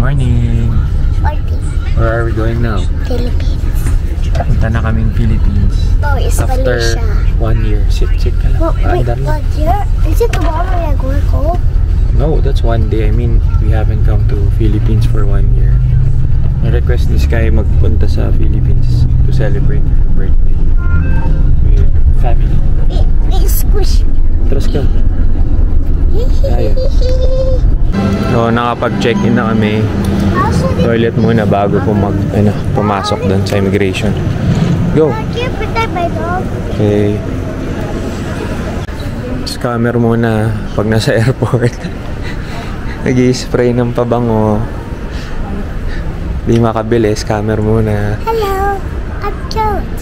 Morning! Where are we going now? Philippines. Punta na kaming Philippines. Oh, it's After Malaysia. 1 year. Sit ka lang. Wait, 1 year? Is it tomorrow we are going home? No, that's 1 day. I mean, we haven't come to Philippines for 1 year. I request this guy magpunta sa Philippines to celebrate her birthday with family. Squish. Tras ka. Ayun. So, nakapag-check-in na kami. Toilet muna bago pumasok doon sa immigration. Go! Okay. Scammer muna pag nasa airport. Nag-i-spray ng pabango. Di makabili, scammer muna. Hello, I'm cute.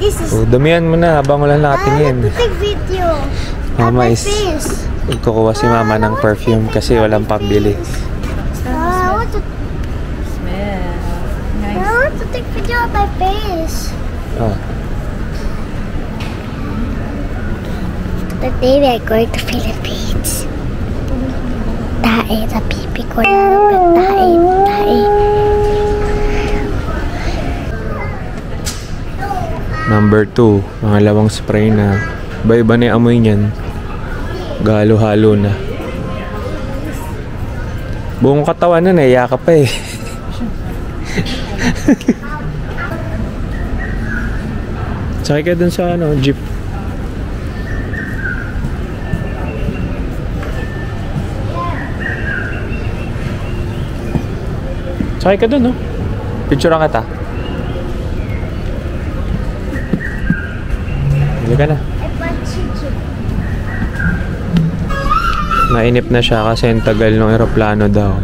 This is... Damihan mo na habang wala nakatingin. I want to take video. Mama is... Face. Kukuha si mama ng perfume kasi walang pambili. I want to... Smell. Nice. I want to take video of my face. Oh. Today we are going to Philippines. Tae na pipi ko na. Tae. Number 2, pangalawang spray na. Iba-iba na yung amoy niyan. Galo-halo na. Buong katawan na naiyak pa eh. Sakay ka dun sa jeep. Sakay ka dun, no? Picture kita. Hindi ka na. Nainip na siya kasi ang tagal ng eroplano daw.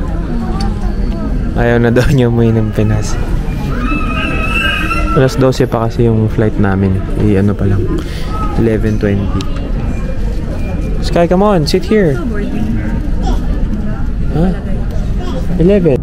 Ayaw na daw niya umuwi ng Pinas. Alas 12 pa kasi yung flight namin. Ano pa lang. 11:20. Sky, come on. Sit here. Huh? 11.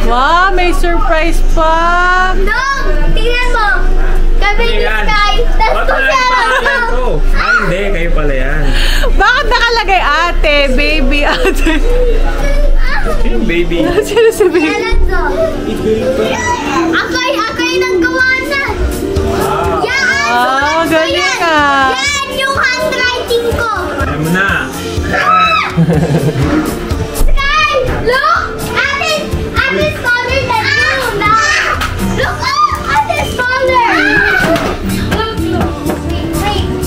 Wow, may surprise pa! No! Tingnan mo! Kami ni Sky! Tapos ko siya lang! Hindi, kayo pala yan. Bakit nakalagay ate? Baby ate? Yung baby. Sino si baby? Ako yung naggawa na! Yan! Oh, galing ka! Yan yung handwriting ko! Alam mo na. Sky! Look! Ate smaller than you! Look! Ate smaller!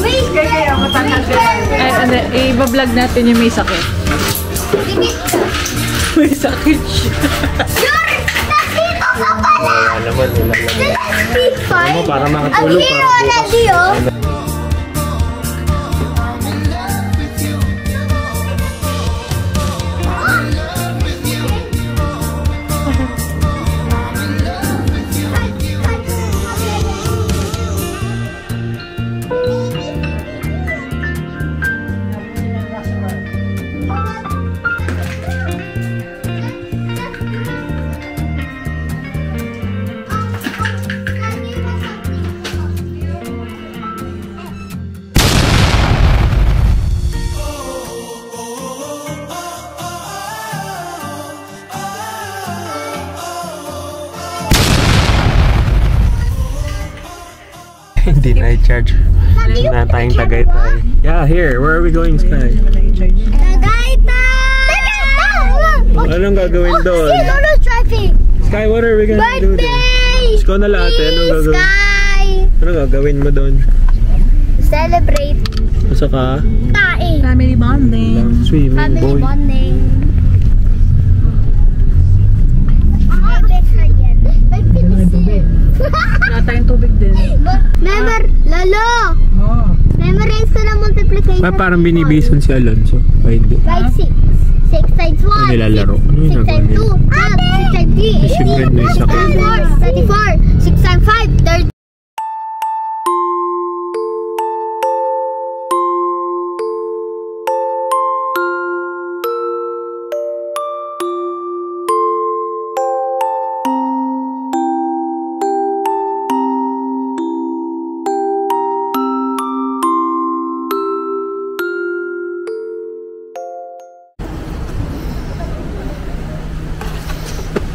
Wait! Kaya matanggal din. I-vlog natin yung may sakit. May sakit siya. Nandito ka pala! Alam mo, Big fight! Alam mo, para Ang makatulog. hero already, oh! Hindi na i-charge. Na tayong Tagaytay. Yeah, here. Where are we going, Sky? Anong gagawin doon? Sky, what are we gonna do there? Ikaw na lahat eh. Anong gagawin? Sky! Anong gagawin mo doon? Celebrate. Masa ka? Tae. Family bonding. Swimming, Family boy. bonding. Wala tayong tubig din. Lalo! Oh. Memorize ko na multiplication. Parang binibisan si Alonso. Ay, hindi. Like 6. 6 times 1. Ano nilalaro? Ano yung 6 times 2. 6 times 3. Si Fred na isa ka. 34. 6 times 5. 30.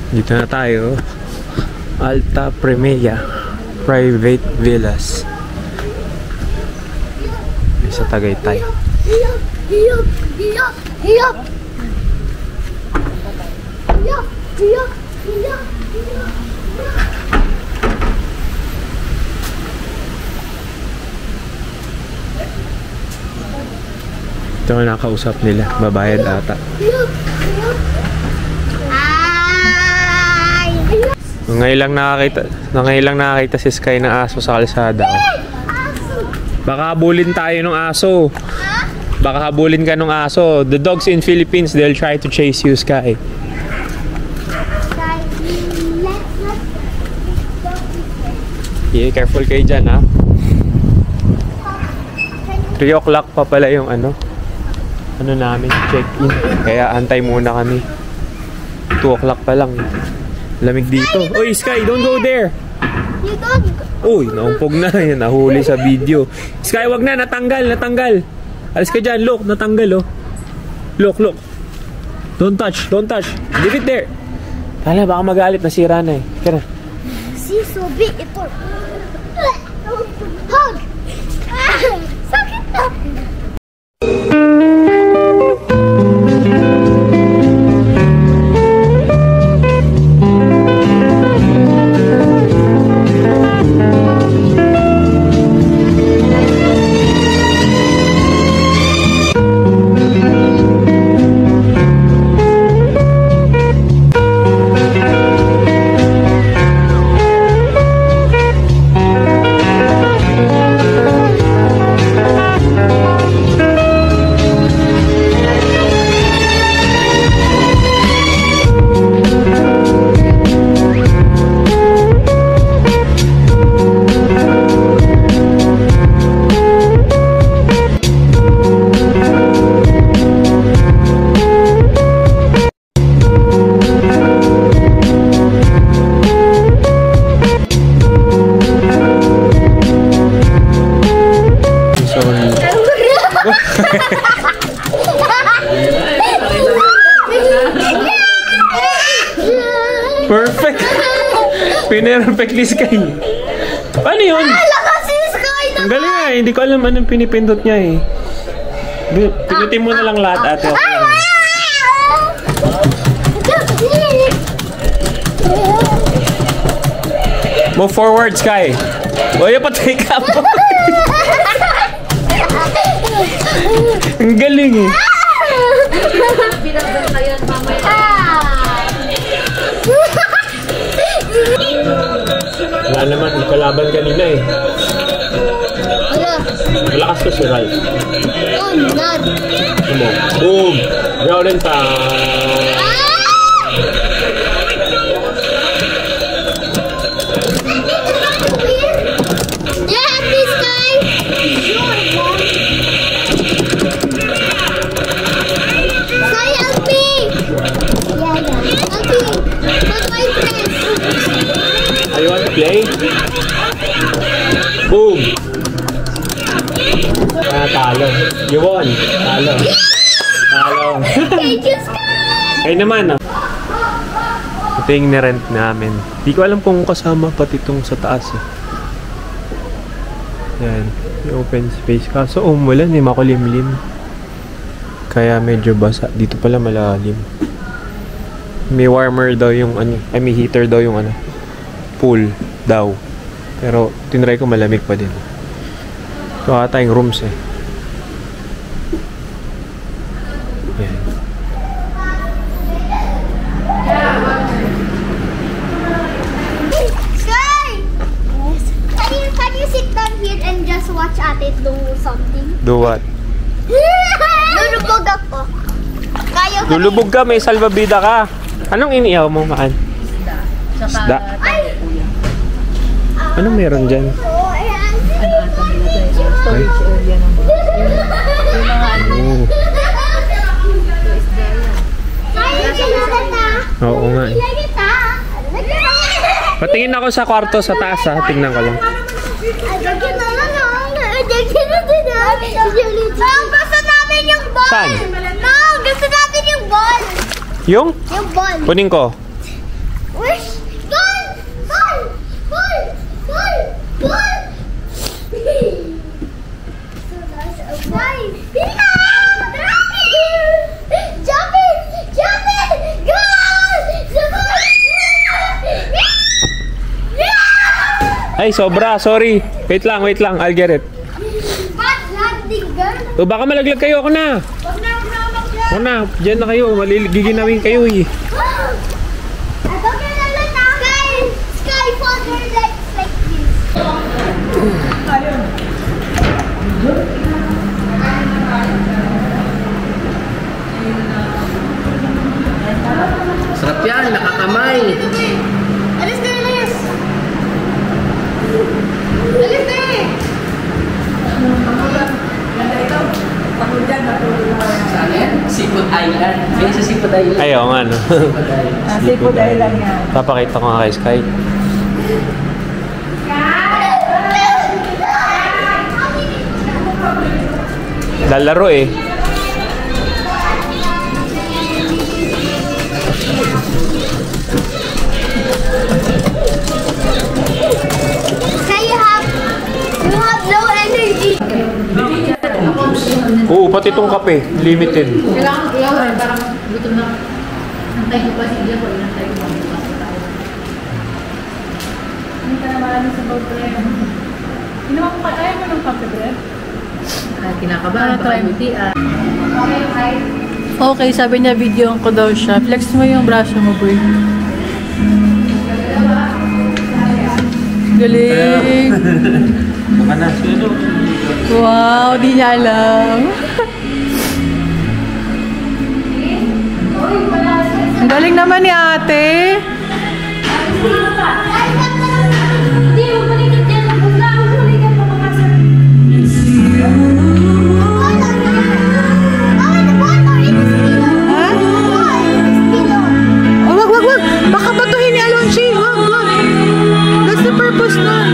Dito na tayo. Alta Premia Private Villas. Sa Tagaytay. Ito ang nakausap nila. Babayad ata. Ngayon lang nakakita si Sky ng aso sa kalsada. Baka habulin tayo ng aso. Baka habulin ka ng aso. The dogs in Philippines, they'll try to chase you, Sky. Yeah, careful kayo dyan, ha? 3 o'clock pa pala yung ano namin, check-in. Kaya antay muna kami. 2 o'clock pa lang. Lamig dito. Oy, Sky, don't go there. You don't. Uy, naumpog na. Yan, nahuli sa video. Sky, wag na. Natanggal. Alis ka dyan. Look, natanggal, oh. Look. Don't touch. Leave it there. Hala, baka magalit. Nasira na eh. Kaya. See, so big. Ito. Hug. Sakit na. Perfect! Perfectly, Sky. Paano yun? Ang galing nga eh. Hindi ko alam anong pinipindot niya eh. Pinutin mo na lang lahat, ate. Okay. Move forward, Sky. Oy, patay ka po. Ang galing eh. Wala naman, kalaban kanina eh. Malakas ko si Ralph. Oh, not. Boom! Ground and pound. Yeah, this guy. Sky, help me. Yeah. Help me. How do I press? You want to play? Boom! Talo. You won. Talo. Thank you, Sky. Kayo naman, ah. Ito yung nirent namin. Di ko alam kung kasama pati itong sa taas, eh. Yan, yung open space. Kaso umulan, makulimlim. Kaya medyo basa. Dito pala malalim. May warmer daw yung ano, may heater daw yung ano, pool daw. Pero tinry ko malamig pa din. Ito ata yung rooms eh. Yan. Sky! Can you sit down here and just watch ate do something? Do what? Lulubog ako. Kayo ka. Lulubog ka, may salbabida ka. Anong iniihaw mo, Maan? Isda. Ay! Anong meron dyan? Oh, ayan. Ay. Oh. Kaya kita. Oo nga eh. Kaya kita. Patingin ako sa kwarto sa taas ha. Tingnan ko lang. Gusto namin yung ball! Saan? No, gusto natin yung ball! Yung? Yung ball! Kunin ko. Wish! Ball! Ball! Ball! Ball! Ball! So that's a ball! Pina! Jump it! Jump it! Go! Ay, sobra. Sorry. Wait lang. I'll get it. Bad landing, girl! O baka malaglag kayo. Ako na. Ako na. Diyan na kayo. Giginawin kayo eh. Sky father like this. Sarap yan, nakakamay. Alis na, alis! Alis na! Saan yan? Seafood Island. Yan sa Seafood Island. Ayaw nga no. Seafood Island yan. Papakita ko nga kay Sky. Lalaro eh. Sky, you have low energy. Oo, pati itong kape. Limited. Kailangan parang gutom na. Nantay ko pa siya ko. Nantay ko pa bukas na tayo. Hindi ka na marami sa boat bread. Ginawa ko ayaw mo ng kape bread? Kinakabahan, baka buti Okay, sabi niya video ko daw siya. Flex mo yung braso mo, boy. Galing! Baka na. Wow, di niya alam. Ang galing naman ni ate. Hindi, bumalikat yan. Bumalikat pa makasal. Oh, wag. Baka batuhin ni Alonchi. Wag. That's the purpose nun.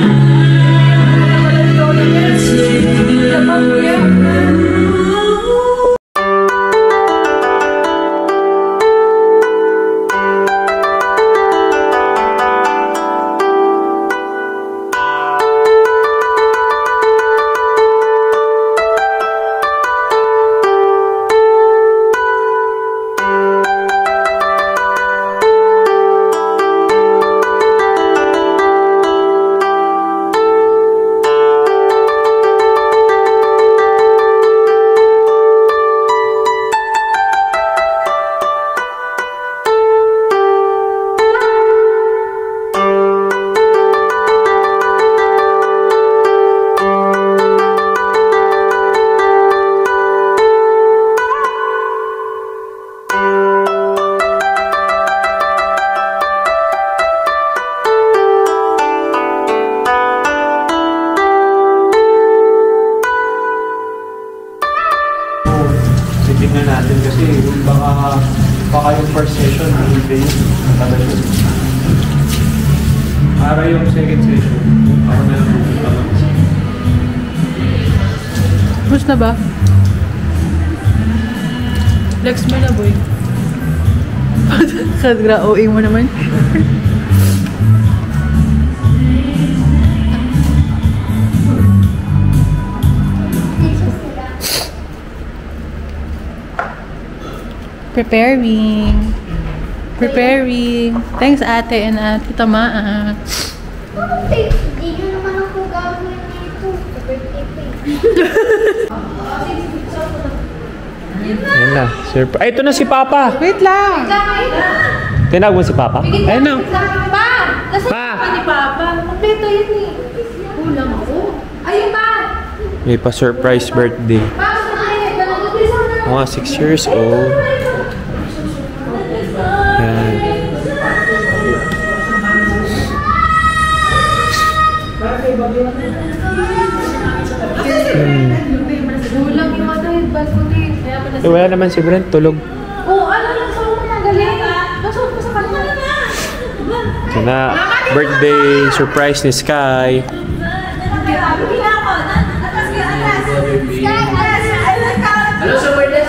Tingnan natin kasi baka yung first session hindi matagal yun. Para yung second session, ako na lang pupunta lang. Push na ba? Flex mo na, boy. Kagra-OA mo naman. Preparing. Thanks, ate and Tita Maa. Hindi nyo naman ako gagawin dito. Ayan na. Surprise. Ay, ito na si Papa. Wait lang. Tinawag mo si Papa? Ayun na. Pa! Nasa Pa! ni Papa. Kompleto yun eh. Kulang ako. Ayun pa! May pa-surprise birthday. Mga 6 years old. Yan. Kulang yung mata yung balputi. Eh, wala naman si Brent. Tulog. Oo, ano lang sa mo ng galing. Nasuot ko sa kanila na. Ito na. Birthday surprise ni Sky. Hello, Sir Berdes.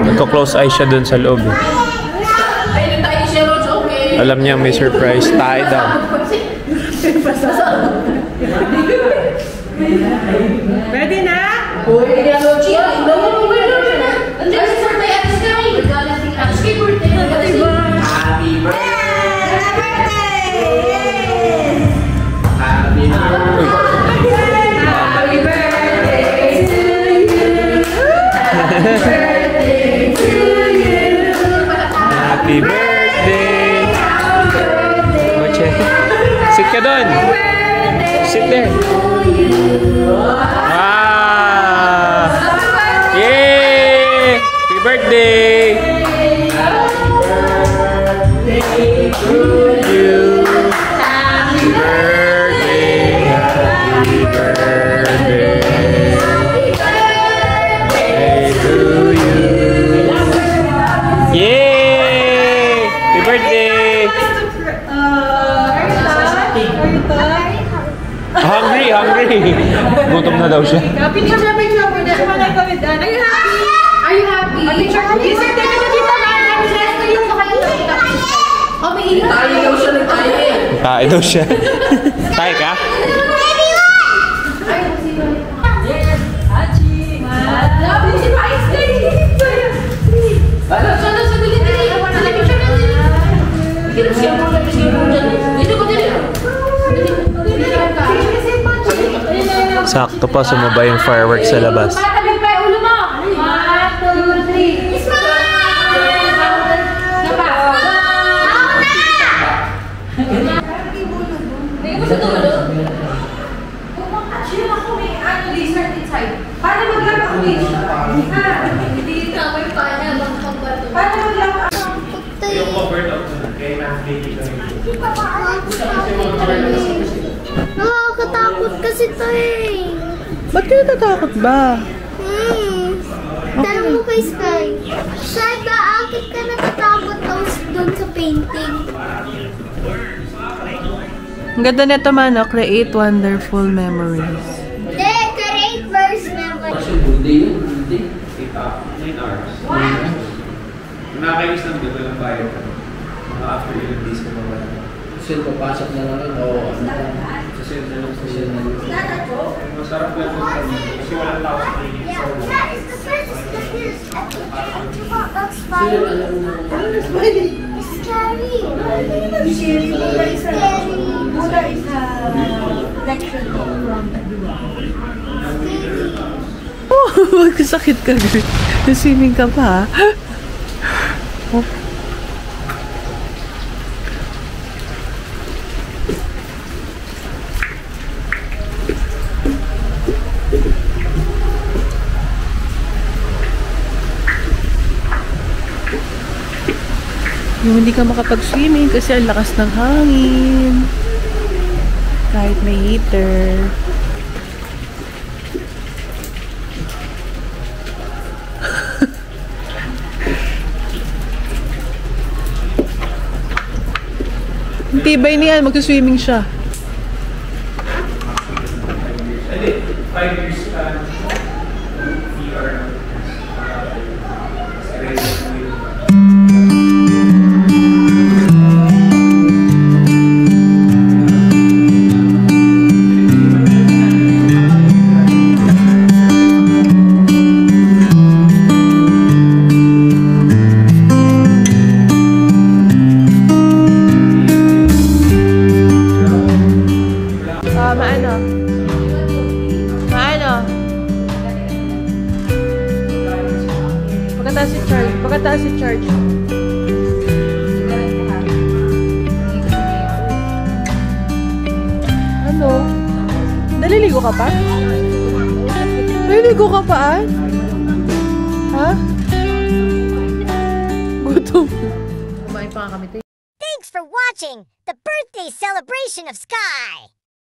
Nagko-close eye siya dun sa loob. Ayun tayo siya, Rods. Okay. Alam niya may surprise. Tayo daw. Ready na? Uy, kaya Rochi. Andiyan si Sir Tay at Sky. At Sky birthday. Happy birthday. Happy birthday. Happy birthday to you. Happy birthday! Moche. Sit ka doon. Sit there. Ah! Yay! Happy birthday! To you. Happy birthday. Happy birthday. Hey to you. Yay! Happy birthday! Hungry! Gutom na daw siya. Picture na. Are you happy? Sir, teka na dito na. Oh, may init. Tayo daw siya, nagtayo eh. Tayo daw siya. Tayo ka? Sakto pa, sumabay yung fireworks sa labas. Patabig pa yung ulo mo. 1, 2, 3. Paano maglaro ako, Mitch? Hindi ka may paano magpagbato. Paano maglaro ako? Nakakatakot kasi ito eh. Ba't ka natatakot ba? Tanong mo kay Sky. Sky, bakit ka natatakot doon sa painting? Ang ganda nito man, no? Create wonderful memories. Hindi, create verse memory. Kasi birthday yun, birthday. 9 hours. Nakakainis ng dito ng bayan. After ilang days ka ba ba? Kasi papasok na lang ito. Kasi masarap lang ito kasi walang tao sa clinic. Yeah, that is the first experience. That's fine. Sir, alam mo. It's scary. It's scary. Buddha is a lecture from Oh, magkasakit ka. Naswimming ka pa, ha? Oh. Yung hindi ka makapag-swimming kasi ang lakas ng hangin. Kahit may heater. Ang tibay niyan, mag-swimming siya. 5 years PR. taas si Charge. Baka taas si Charge. Ano? Naliligo ka pa? Naliligo ka pa, ah? Ha? Gutom. Kumain pa nga kami. Thanks for watching the birthday celebration of Sky.